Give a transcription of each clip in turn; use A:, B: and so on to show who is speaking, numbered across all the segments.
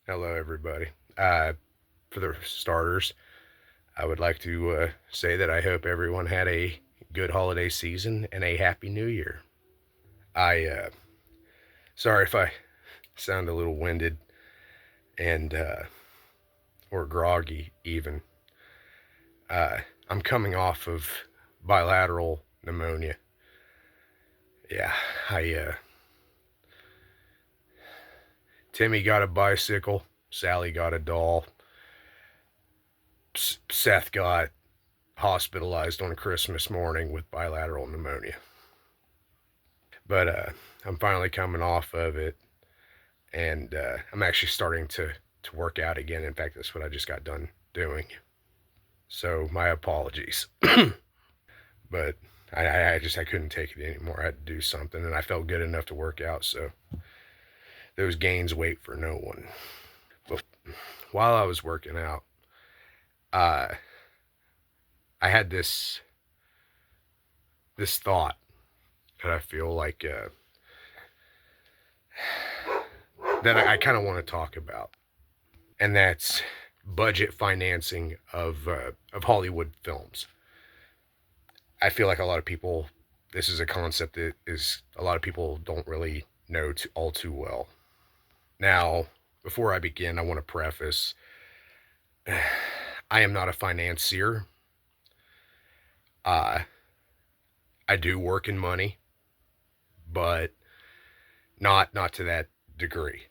A: Hello, everybody. For the starters, I would like to say that I hope everyone had a good holiday season and a happy new year. Sorry if I sound a little winded and or groggy even. I'm coming off of bilateral pneumonia. Yeah, I Timmy got a bicycle, Sally got a doll, Seth got hospitalized on Christmas morning with bilateral pneumonia. But I'm finally coming off of it, and I'm actually starting to work out again. In fact, that's what I just got done doing. So my apologies, but I couldn't take it anymore. I had to do something, and I felt good enough to work out. So those gains wait for no one. But while I was working out, uh, I had this thought that I feel like that I kind of want to talk about, and that's budget financing of Hollywood films. I feel like a lot of people, this is a concept that is a lot of people don't really know all too well. Now, before I begin, I want to preface: I am not a financier. Uh, I do work in money, but not to that degree.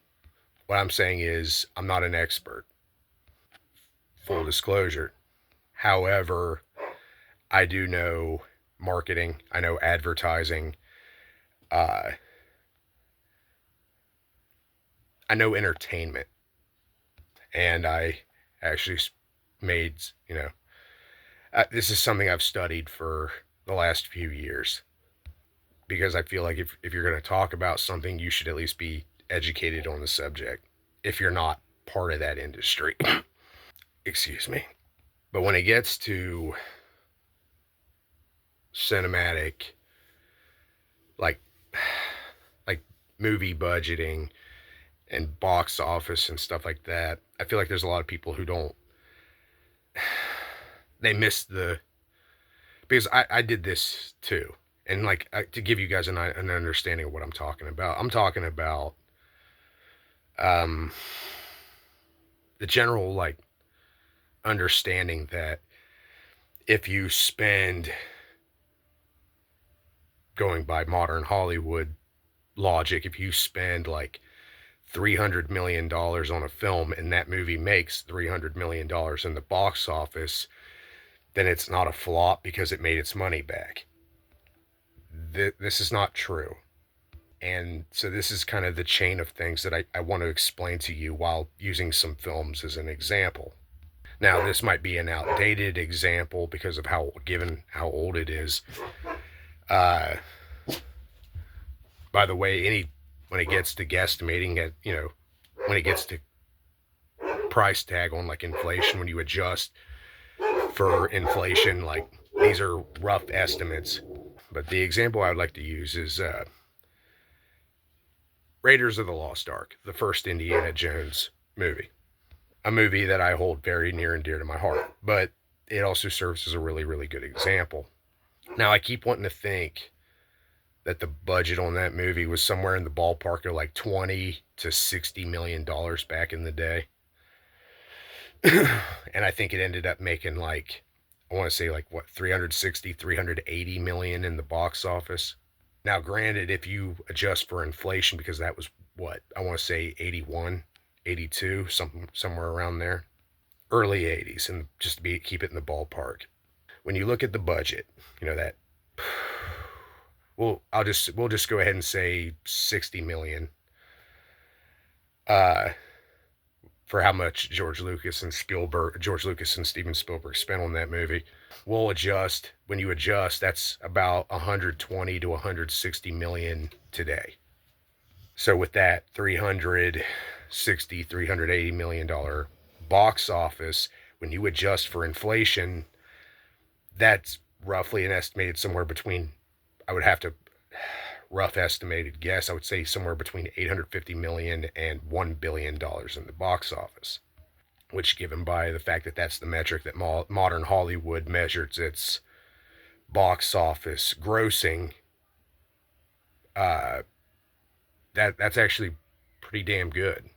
A: What I'm saying is I'm not an expert. Full disclosure. However, I do know marketing. I know advertising. Uh, I know entertainment, and I actually made this is something I've studied for the last few years because I feel like if you're going to talk about something, you should at least be educated on the subject if you're not part of that industry. Excuse me. But when it gets to cinematic, like like movie budgeting and box office and stuff like that, I feel like there's a lot of people who don't, they miss the, because I did this too. And like to give you guys an understanding of what I'm talking about, I'm talking about um, the general like understanding that if you spend, going by modern Hollywood logic, if you spend like $300 million on a film and that movie makes $300 million in the box office, then it's not a flop because it made its money back. This is not true. And so this is kind of the chain of things that I want to explain to you while using some films as an example. Now, this might be an outdated example because of given how old it is. Uh, by the way, when it gets to guesstimating at, when it gets to price tag on like inflation, when you adjust for inflation, like these are rough estimates. But the example I would like to use is Raiders of the Lost Ark, the first Indiana Jones movie. A movie that I hold very near and dear to my heart, but it also serves as a really, really good example. Now, I keep wanting to think that the budget on that movie was somewhere in the ballpark of like 20 to $60 million back in the day. And I think it ended up making like, I want to say like what, 360, 380 million in the box office. Now, granted, if you adjust for inflation, because that was what, I want to say 81, 82, somewhere around there, early 80s, and just to keep it in the ballpark. When you look at the budget, that, well, we'll just go ahead and say 60 million for how much George Lucas and Steven Spielberg spent on that movie. We'll adjust. When you adjust, that's about 120 to 160 million today. So with that 380 million dollar box office, when you adjust for inflation, that's roughly an estimated somewhere between, I would have to rough estimated guess, I would say somewhere between 850 million and $1 billion in the box office, which, given by the fact that that's the metric that modern Hollywood measures its box office grossing, uh, that's actually pretty damn good.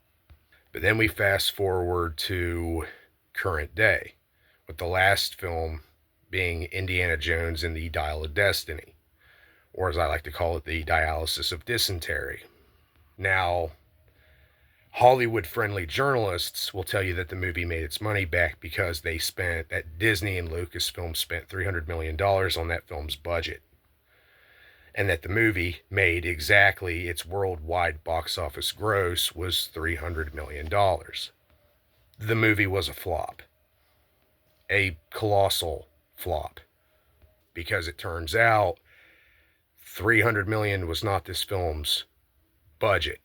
A: But then we fast forward to current day, with the last film being Indiana Jones and the Dial of Destiny, or as I like to call it, the Dialysis of Dysentery. Now, Hollywood-friendly journalists will tell you that the movie made its money back because that Disney and Lucasfilm spent $300 million on that film's budget, and that the movie made exactly its worldwide box office gross was $300 million. The movie was a flop, a colossal flop, because it turns out 300 million was not this film's budget.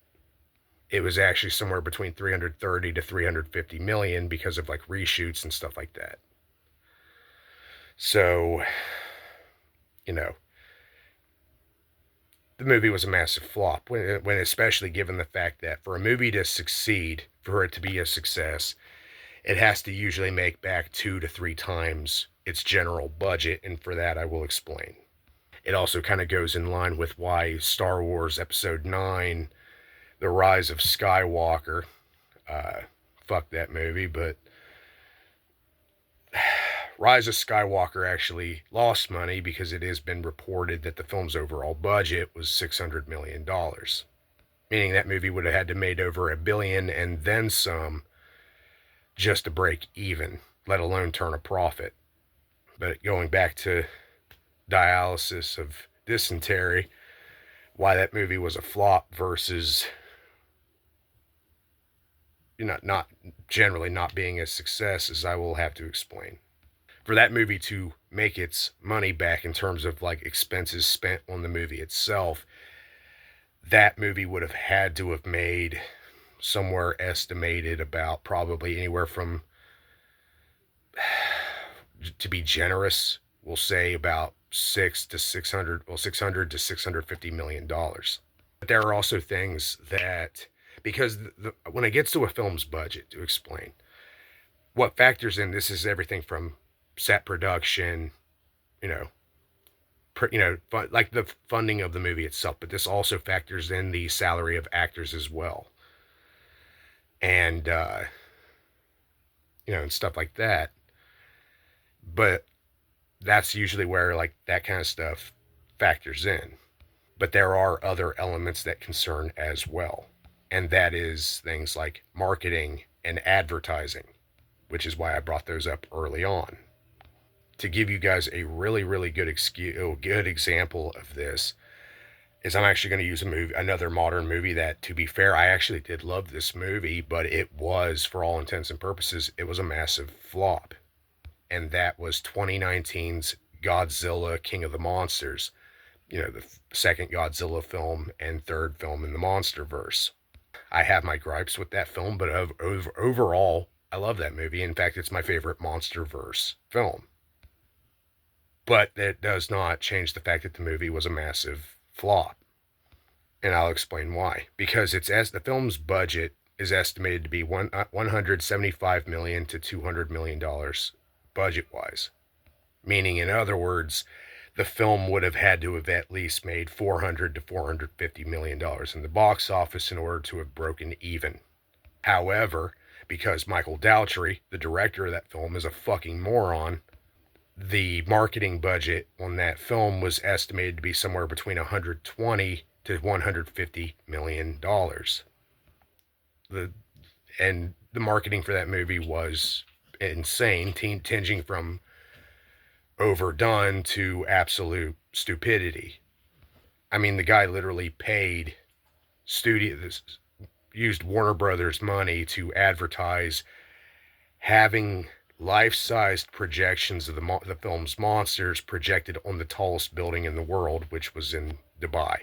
A: It was actually somewhere between 330 to 350 million because of like reshoots and stuff like that. So, you know, the movie was a massive flop, when especially given the fact that for a movie to succeed, for it to be a success, it has to usually make back 2 to 3 times its general budget, and for that I will explain. It also kind of goes in line with why Star Wars Episode 9, The Rise of Skywalker, fuck that movie, but Rise of Skywalker actually lost money because it has been reported that the film's overall budget was $600 million, meaning that movie would have had to made over $1 billion and then some just to break even, let alone turn a profit. But going back to Dialysis of Dysentery, why that movie was a flop versus, not generally not being a success, as I will have to explain. For that movie to make its money back in terms of like expenses spent on the movie itself, that movie would have had to have made somewhere estimated about probably anywhere from, to be generous, we'll say about 600 to 650 million dollars. But there are also things that, because when it gets to a film's budget, to explain what factors in this is everything from set production, you know, like the funding of the movie itself, but this also factors in the salary of actors as well, and and stuff like that. But that's usually where like that kind of stuff factors in. But there are other elements that concern as well, and that is things like marketing and advertising, which is why I brought those up early on. To give you guys a really, really good example of this is I'm actually going to use another modern movie that, to be fair, I actually did love this movie, but it was, for all intents and purposes, it was a massive flop. And that was 2019's Godzilla King of the Monsters, the second Godzilla film and third film in the MonsterVerse. I have my gripes with that film, but overall, I love that movie. In fact, it's my favorite MonsterVerse film. But that does not change the fact that the movie was a massive flop. And I'll explain why. Because the film's budget is estimated to be $175 million to $200 million budget-wise. Meaning, in other words, the film would have had to have at least made $400 to $450 million in the box office in order to have broken even. However, because Michael Dowtry, the director of that film, is a fucking moron, the marketing budget on that film was estimated to be somewhere between $120 to $150 million. And the marketing for that movie was insane, tinging from overdone to absolute stupidity. I mean, the guy literally paid used Warner Brothers money to advertise having life-sized projections of the film's monsters projected on the tallest building in the world, which was in Dubai.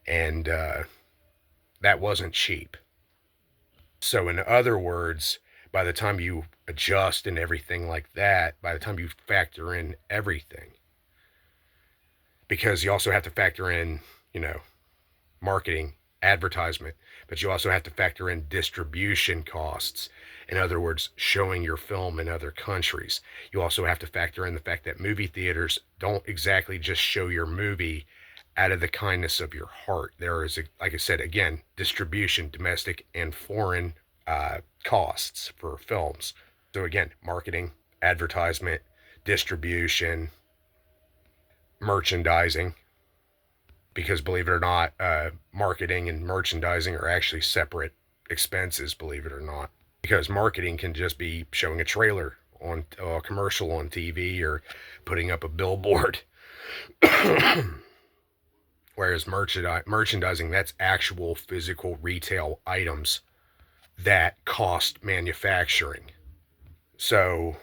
A: And that wasn't cheap. So in other words, by the time you adjust and everything like that, by the time you factor in everything, because you also have to factor in you know, marketing, advertisement, but you also have to factor in distribution costs. In other words, showing your film in other countries. You also have to factor in the fact that movie theaters don't exactly just show your movie out of the kindness of your heart. There is, like I said, again, distribution, domestic and foreign costs for films. So again, marketing, advertisement, distribution, merchandising, because believe it or not, marketing and merchandising are actually separate expenses, believe it or not. Because marketing can just be showing a trailer on a commercial on TV or putting up a billboard. Whereas merchandising, that's actual physical retail items that cost manufacturing. So,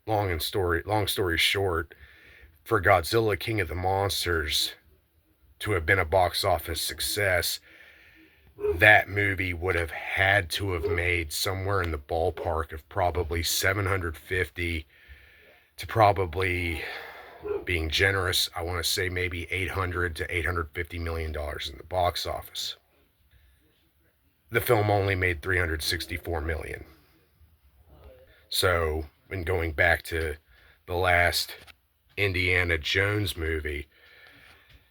A: long story short, for Godzilla King of the Monsters to have been a box office success, that movie would have had to have made somewhere in the ballpark of probably 750 to probably, being generous, I want to say maybe 800 to 850 million dollars in the box office. The film only made 364 million. So, when going back to the last Indiana Jones movie,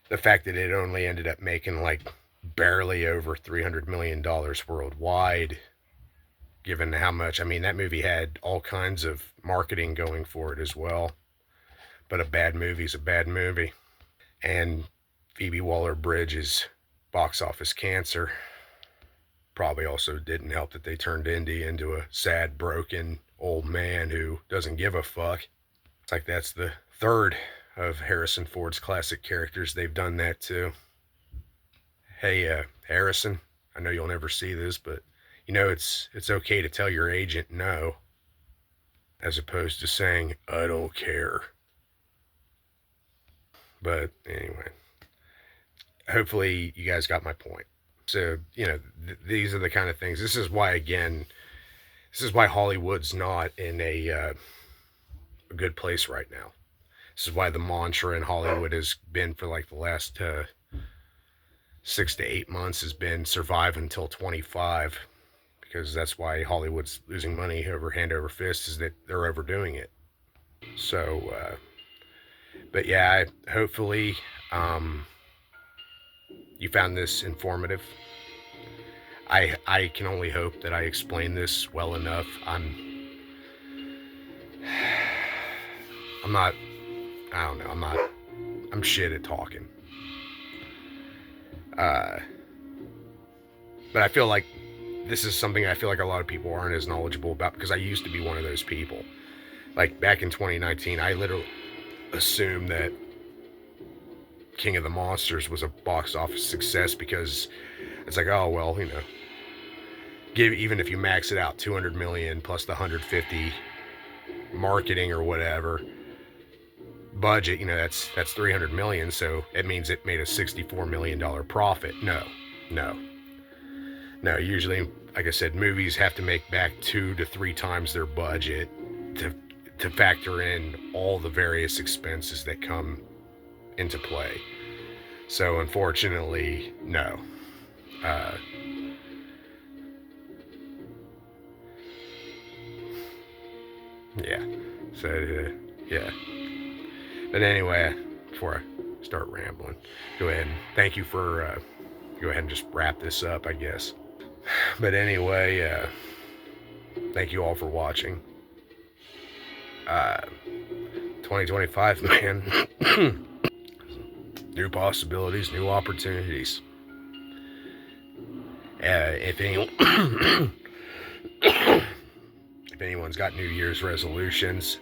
A: the fact that it only ended up making like barely over $300 million worldwide, given how much, I mean, that movie had all kinds of marketing going for it as well. But a bad movie's a bad movie. And Phoebe Waller-Bridge's box office cancer probably also didn't help that they turned Indy into a sad, broken old man who doesn't give a fuck. It's like that's the third of Harrison Ford's classic characters they've done that to. Hey, Harrison, I know you'll never see this, but you know it's okay to tell your agent no, as opposed to saying I don't care. But anyway, hopefully you guys got my point. So, you know, these are the kind of things. This is why, again, this is why Hollywood's not in a good place right now. This is why the mantra in Hollywood has been for like the last 6 to 8 months has been survive until 25, because that's why Hollywood's losing money over hand over fist, is that they're overdoing it. So, but yeah, hopefully you found this informative. I can only hope that I explained this well enough. I'm not, I don't know, I'm shit at talking. But I feel like this is something I feel like a lot of people aren't as knowledgeable about, because I used to be one of those people. Like back in 2019, I literally assumed that King of the Monsters was a box office success, because it's like, oh well, you know, even if you max it out 200 million plus the 150 marketing or whatever budget, you know, that's 300 million, so it means it made a $64 million profit. No, usually, like I said, movies have to make back 2 to 3 times their budget to factor in all the various expenses that come into play. So unfortunately, no. Yeah. So yeah. But anyway, before I start rambling, go ahead and thank you for go ahead and just wrap this up, I guess. But anyway, thank you all for watching. 2025, man. New possibilities, new opportunities. If anyone's got New Year's resolutions,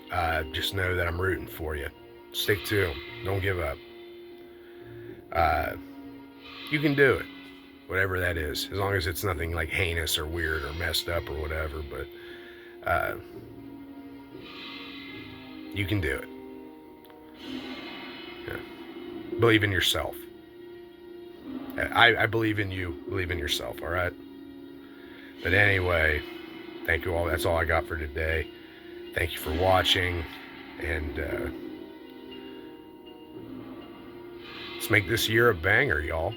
A: just know that I'm rooting for you. Stick to them. Don't give up. You can do it, whatever that is, as long as it's nothing like heinous or weird or messed up or whatever. But you can do it. Yeah. Believe in yourself. I believe in you. Believe in yourself, all right? But anyway, thank you all. That's all I got for today. Thank you for watching. And Let's make this year a banger, y'all.